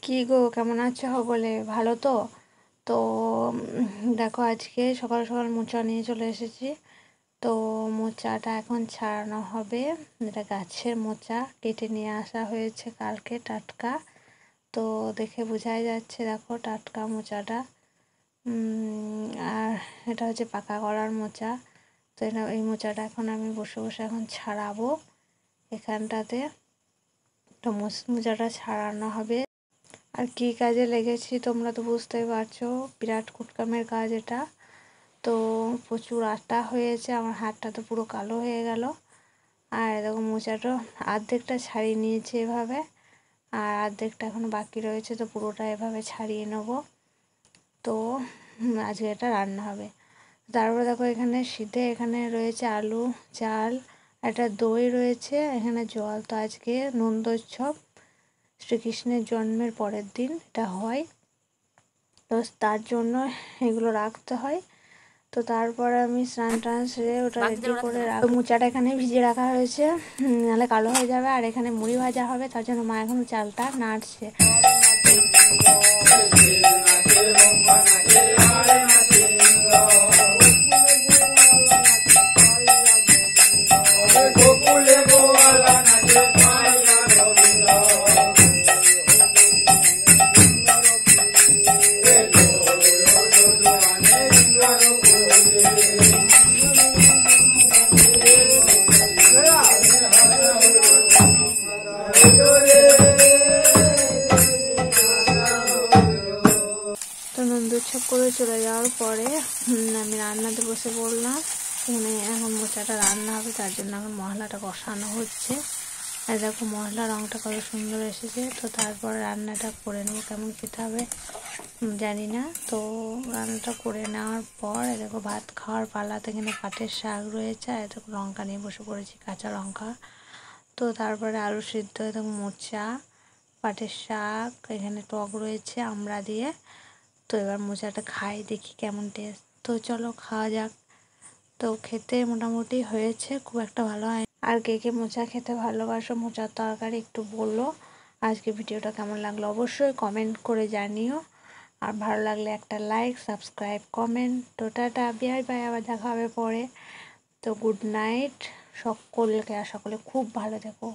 কি গো, কেমন আছো বলে? ভালো তো? তো দেখো, আজকে সকাল সকাল মোচা নিয়ে চলে এসেছি। তো মোচাটা এখন ছাড়ানো হবে। এটা গাছের মোচা, কেটে নিয়ে আসা হয়েছে কালকে, টাটকা। তো দেখে বোঝাই যাচ্ছে, দেখো টাটকা মোচাটা। আর এটা হচ্ছে পাকা কলার মোচা। তো এই মোচাটা এখন আমি বসে বসে এখন ছাড়াবো এখানটাতে। তো মোচাটা ছাড়ানো হবে। আর কী কাজে লেগেছি তোমরা তো বুঝতেই পারছো, বিরাট কুটকামের কাজ এটা। তো প্রচুর আটা হয়েছে, আমার হাতটা তো পুরো কালো হয়ে গেল। আর দেখো মোচাটা অর্ধেকটা ছাড়িয়ে নিয়েছি এভাবে, আর অর্ধেকটা এখন বাকি রয়েছে। তো পুরোটা এভাবে ছাড়িয়ে নেব। তো আজকে এটা রান্না হবে। তারপরে দেখো এখানে এখানে রয়েছে আলু, চাল, একটা দই রয়েছে, এখানে জল। তো আজকে নন্দোৎসব, শ্রীকৃষ্ণের জন্মের পরের দিন এটা হয়। তো তার জন্য এগুলো রাখতে হয়। তো তারপরে আমি স্নান সেরে ওটা রেডি করে মোচাটা এখানে ভিজিয়ে রাখা হয়েছে, নাহলে কালো হয়ে যাবে। আর এখানে মুড়ি ভাজা হবে, তার জন্য মা এখন চালটা নাড়ছে। তো নন্দোৎসব করে চলে যাওয়ার পরে আমি রান্নাতে বসে পড়লাম। এখানে এখন মোচাটা রান্না হবে, তার জন্য এখন মশলাটা কষানো হচ্ছে। আর দেখো মশলার রঙটা কত সুন্দর এসেছে। তো তারপরে রান্নাটা করে নেবো, কেমন খেতে হবে জানি না। তো রান্নাটা করে নেওয়ার পর দেখো ভাত খাওয়ার পালাতে এখানে পাটের শাক রয়েছে, আর দেখো লঙ্কা নিয়ে বসে পড়েছি, কাঁচা লঙ্কা। তো তারপরে আলু সিদ্ধ, দেখো মোচা, পাটের শাক, এখানে টক রয়েছে আমড়া দিয়ে। তো এবার মোচাটা খাই, দেখি কেমন টেস্ট। তো চলো খাওয়া যাক। তো খেতে মোটামুটি হয়েছে, খুব একটা ভালো হয়। আর কে কে মোচা খেতে ভালোবাসো, মোচার তরকারি, একটু বলো। আজকে ভিডিওটা কেমন লাগলো অবশ্যই কমেন্ট করে জানিও। আর ভালো লাগলে একটা লাইক, সাবস্ক্রাইব, কমেন্ট। তো টাটা, বাই বাই, আবার দেখা হবে পরে। তো গুড নাইট সকলকে, আর সকলে খুব ভালো থেকো।